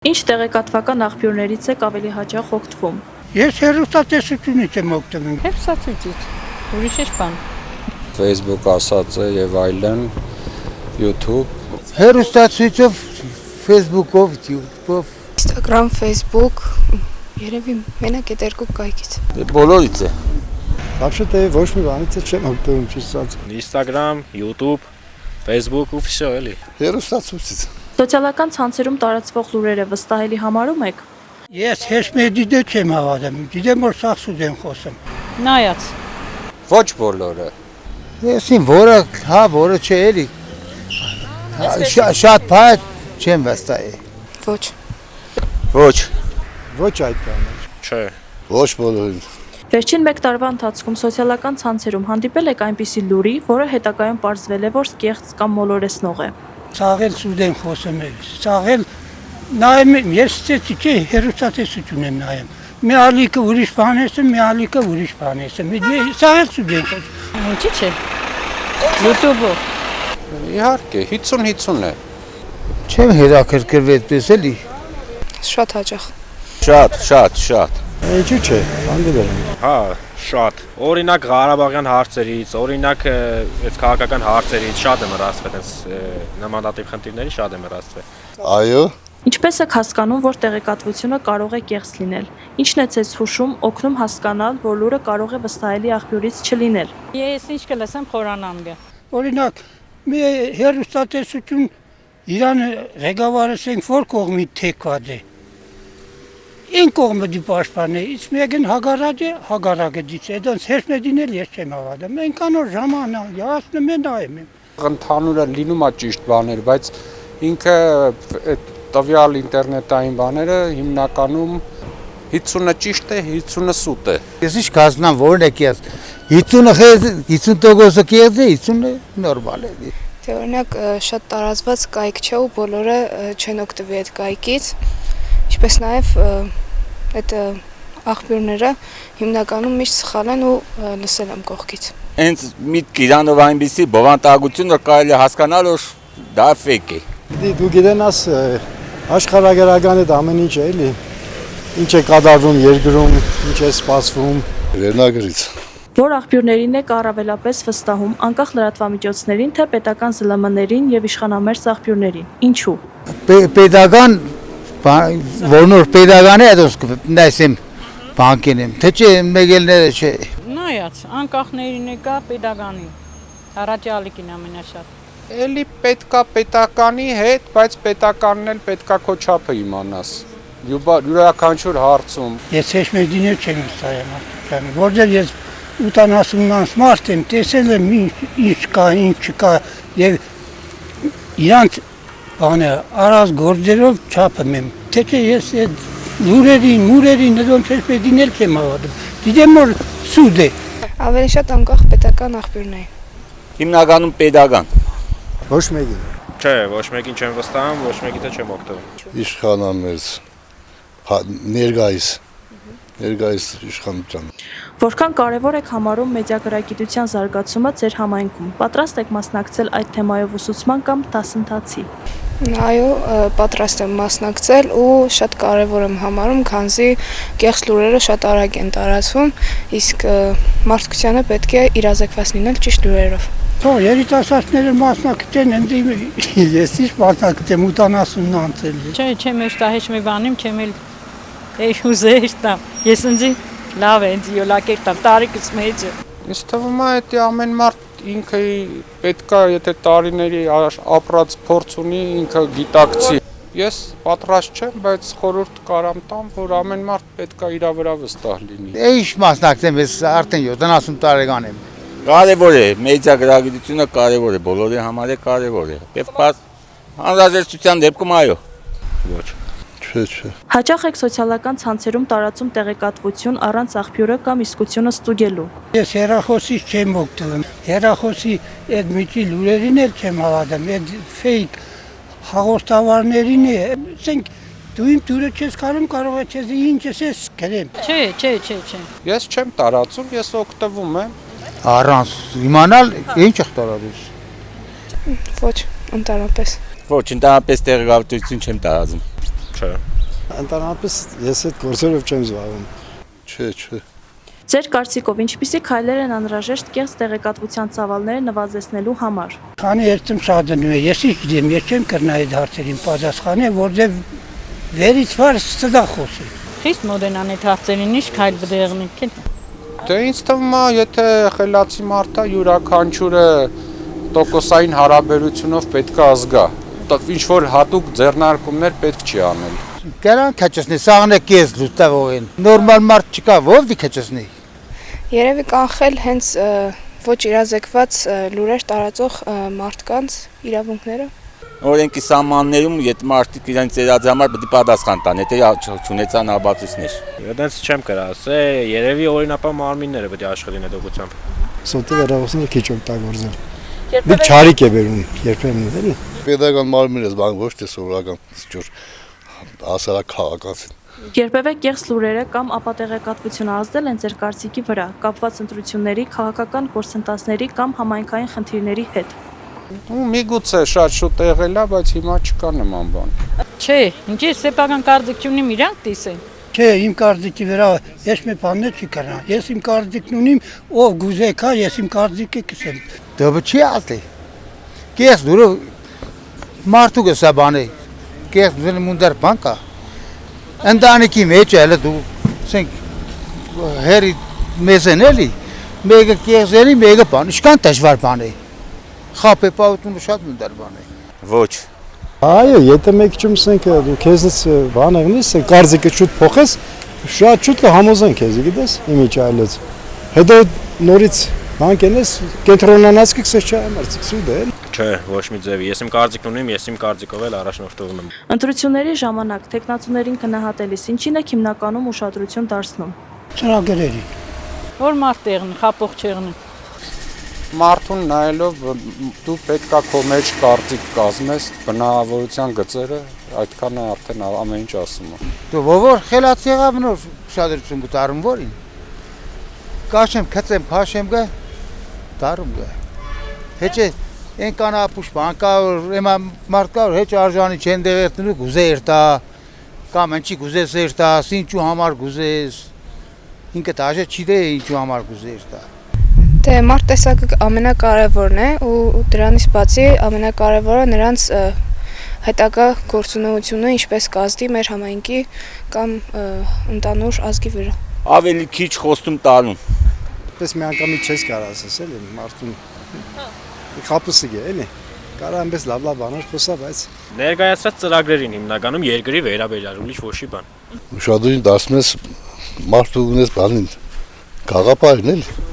Ինչ տեղեկատվական աղբյուրներից եք ավելի հաճախ օգտվում։ Ես հեռուստատեսությունից եմ օգտվում։ Հեռուստացույցից, ուրիշ ինչ բան։ Facebook ասած է եւ այլն, YouTube։ Հեռուստացույցով, Facebook-ով, YouTube-ով։ Instagram, Facebook, երևի մենակ այդ երկու կայքից։ Բոլորից է։ Вообще-то ոչ մի բանից չեմ օգտվում ճիշտ ասած։ Instagram, YouTube, Facebook ու всё էլի։ Հեռուստացույցից։ Սոցիալական ցանցերում տարածվող լուրերը վստահելի համարում եք։ Ես հեշմեդիդե չեմ հավատում, գիտեմ որ սաղ սուտ եմ խոսում։ Նայած։ Ոչ բոլորը։ Եսին որը, որը չէ էլի։ Շատ փայտ չեմ վստահի։ Ոչ։ Ոչ այդ բանը։ Չէ։ Ոչ բոլորին։ Վերջին 1 տարվա ընթացքում սոցիալական ցանցերում հանդիպել եք այնպիսի լուրի, որը հետագայում պարզվել է, որ կեղծ կամ մոլորեսնող է։ Սաղել սուտ եմ խոսում եմ, սաղել նայեմ, ես ստեցի չէ, հեռուստատեսություն եմ նայեմ։ Մի ալիքը ուրիշ բան եմ, մի ալիքը ուրիշ բան եմ, սաղել սուտ եմ խոսում։ Ինչի՞ չէ։ YouTube-ով։ Իհարկե, 50-50 է։ Չեմ հետաքրքրվել այդպես էլի։ Շատ հաճախ։ Շատ։ Ինչու՞ չէ, հանդիպել եմ։ Հա, շատ։ Օրինակ Ղարաբաղյան հարցերից, օրինակ այս քաղաքական հարցերից շատ եմ հրացվել, այս նմանատիպ խնդիրների շատ եմ հրացվել։ Այո։ Ինչպես եք հասկանում, որ տեղեկատվությունը կարող է կեղծ լինել։ Ինչն է ցես հուշում, օգնում հասկանալ, որ լուրը կարող է վստահելի աղբյուրից չլինել։ Ես ինչ կլսեմ խորանամ գա։ Օրինակ, մի հեռուստատեսություն Իրան ղեկավարս ենք որ կողմի թեքված է։ Ինչ կողմը դի պաշտպան է, իսկ մեկն հագարակը դից է, դրանց հեշմեդին էլ ես չեմ հավատում։ Այնքան որ ժամանակ հասնում է նայում եմ։ Ընդհանուրը լինում է ճիշտ բաներ, բայց ինքը տվյալ ինտերնետային բաները հիմնականում 50-ը ճիշտ է, 50-ը սուտ է։ Ես ինչ կասնամ, որն է կեղծ։ 50%-ը կեղծ է, 50-ը նորմալ է։ Դե օրինակ շատ տարածված կայք չէ ու բոլորը չեն օգտվի այդ կայքից։ Ինչպես նաև այդ աղբյուրները հիմնականում միշտ սխալ են ու լսել եմ կողքից։ Հենց միտք իրանով այնպիսի բովանդակություն որ կարելի է հասկանալ որ դա ֆեյք է։ Դու գիտենաս աշխարհագրական այդ ամեն ինչ է էլի։ Ինչ է կատարվում երկրում, ինչ է սպասվում վերնագրից։ Որ աղբյուրներին եք առավելապես վստահում, անկախ լրատվամիջոցներին, թե պետական ԶԼՄ-ներին եւ իշխանամերձ աղբյուրներին։ Ինչու։ Պետական որնոր պետական է դուք նայսեմ բանկին եմ թե չէ մեգելները չէ Նայած, անկախներին է կա պետականին։ Առաջալիկին ամենաշատ։ Էլի պետքա պետականի հետ, բայց պետականն էլ պետքա քո չափը իմանաս։ Յուրաքանչյուր հարցում։ Ես հեշմեդին էլ չեմ վստահում, որտեղ ես 80-ից մարդ եմ, տեսել եմ ինչ կա, ինչ չկա եւ իրանց բանը առանց գործերով չափում եմ։ Թե չէ ես այդ մուրերին դրանց հեշմեդին էլ չեմ հավատում։ Գիտեմ որ սուտ է։ Ավելի շատ անկախ պետական աղբյուրներ։ Հիմնականում պետական։ Ոչ մեկին։ Չէ, ոչ մեկին չեմ վստահում, ոչ մեկից չեմ օգտվում։ Իշխանամերձ ներգայիս իշխանության։ Որքան կարևոր եք համարում մեդիագրագիտության զարգացումը ձեր համայնքում։ Պատրաստ եք մասնակցել այդ թեմայով ուսուցման կամ դասընթացի։ Այո, պատրաստ եմ մասնակցել ու շատ կարևոր եմ համարում, քանզի կեղծ լուրերը շատ արագ են տարածվում, իսկ մարդկությանը պետք է իրազեկված լինել ճիշտ լուրերով։ Թող երիտասարդները մասնակցեն, ես ինչ մասնակցեմ 80 անցել։ Չէ, չեմ էստահեջ մի բանիմ, չեմ էլ ուզեշտա։ Ես ինձ լավ է, ինձ յոլակերտա, տարիքս մեծ է։ Ինձ թվում է այդ ամեն մարդ ինքը պետքա եթե տարիների ապրած փորձ ունի, ինքը գիտակցի։ Ես պատրաստ չեմ, բայց խորհուրդ կարամ տամ, որ ամեն մարդ պետքա իր վրա վստահ լինի։ Ինչ մասնակցեմ, ես արդեն 70 տարեկան եմ։ Կարևոր է, մեդիագրագիտությունը կարևոր է, բոլորի համար է կարևոր է։ Եվ անհրաժեշտության դեպքում այո։ Ոչ։ Չէ։ Հաճախ եք սոցիալական ցանցերում տարածում տեղեկատվություն առանց աղբյուրը կամ իսկությունը ստուգելու։ Ես հեռախոսից չեմ օգտվում։ Հեռախոսի այդ միջի լուրերին էլ չեմ հավատում, այդ ֆեյք հաղորդավարներին է։ Ասենք դու իմ դուրը չես կարող է չես ինչ ես գրեմ։ Չէ։ Ես չեմ տարածում, ես օգտվում եմ։ Առանց իմանալ ինչ ախտարարես։ Ոչ, ընդհանրապես։ Ոչ, ընդհանրապես տեղեկատվություն չեմ տարածում։ Չէ։ Ընդհանրապես ես այդ գործերով չեմ զբաղվում։ Չէ։ Ձեր կարծիքով ինչպիսի քայլեր են անհրաժեշտ կեղծ տեղեկատվության ծավալները նվազեցնելու համար։ Քանի երբեմ շատ դնում է, ես գիտեմ, ես չեմ կրնա այդ հարցերին պատասխանել, որտեղ վերից վար ստա խոսի։ Խիստ մոդենան այդ հարցերին ինչ քայլ բդեղնիկ են։ Դե ինձ թվում է, եթե խելացի մարդ է, յուրաքանչյուրը տոկոսային հարաբերությունով պետք է ազգա։ Ինչ որ հատուկ ձեռնարկումներ պետք չի անել։ Կերան քեչսնի, սաղն է կես լուտավող են։ Նորմալ մարդ չկա, ով դի քեչսնի։ Երևի կանխել հենց ոչ իրազեկված լուրեր տարածող մարդկանց իրավունքները։ Օրենքի սահմաններում եթե մարդիկ իրենց ծերած համար պետք է պատասխան տան, եթե չունեցան ապացույցներ։ Այդպես չեմ կրա ասել, երևի օրինապահ մարմինները պետք է աշխատեն այդ ուղղությամբ։ Սոտը վերահոսները քիչ օգտագործել։ Դե չարիք է վերում երբեմն էլի։ Պետական մարմինը զբաղվում ոչ թե սովորական ճյուղ հասարակ քաղաքացին։ Երբևէ կեղծ լուրերը կամ ապատեղեկատվությունը ազդել են ձեր կարծիքի վրա, կապված ընտրությունների, քաղաքական գործընթացների կամ համայնքային խնդիրների հետ։ Միգուցե շատ շուտ եղել է, բայց հիմա չկա նման բան։ Չէ, ինչի սեփական կարծիք չունիմ, իրանք տիսեն։ Չէ, իմ կարծիքի վրա ես մի բաններ չի կրնա։ Ես իմ կարծիքն ունիմ, ով գուզեկա, ես իմ կարծիքը կսեմ։ Դա չի ասի։ Կես դուրը մարդու կսա բանը։ Կես դուրը մունդար բանկա։ Ընտանիքի մեջ էլ դու ասենք հերի մեզեն էլի մեկը կեսերի մեկը բան ինչքան դժվար բան է խապե պաուտունը շատ մունդար բան է Ոչ։ Այո, եթե մեկ չմսենք դու քեզից բան եղնես, կարծիքը շուտ փոխես, շատ շուտ կհամոզեն քեզ, գիտես, իմիջ այլոց։ Հետո նորից բան կենես, կենտրոնանաց կքսես չէ, ամրցիկ սուտ է։ Չէ, ոչ մի ձևի։ Ես իմ կարծիքն ունեմ, ես իմ կարծիքով էլ առաջնորդվում եմ։ Ընտրությունների ժամանակ տեխնացուներին գնահատելիս ինչին է հիմնականում ուշադրություն դարձնում։ Ծրագրերի։ Որ մարդ եղնի, խապող չեղնի։ Մարդուն նայելով դու պետքա քո մեջ կարծիք կազմես, բնավորության գծերը, այդքանը արդեն ամեն ինչ ասում է։ Դու ով խելաց եղավ նոր ուշադրություն կտարում որին։ Կաշեմ, քծեմ, փաշեմ գա, դարում գա։ Հեչե Ենքան ապուշ բանկա, եմա մարդկա, հեչ արժանի չեն դեղերտնու գուզեր տա, կամ ընչի գուզես էր տա, ինչու համար գուզես, ինքը տաժը չի դե ինչու համար գուզեր տա։ Դե մարդ տեսակը ամենակարևորն է ու դրանից բացի ամենակարևորը նրանց հետագա գործունեությունը ինչպես կազդի մեր համայնքի կամ ընդանուր ազգի վրա։ Ավելի քիչ խոստում տալուն։ Պես մի անգամից չես կարող ասես էլի մարդուն։ Խապուսիկ է էլի։ Կարա այնպես լավ բաներ խոսա, բայց Ներկայացրած ծրագրերին հիմնականում երկրի վերաբերյալ ուրիշ ոչի բան։ Ուշադրություն դարձնես մարդու ունես բանին։ Գաղափարն էլի։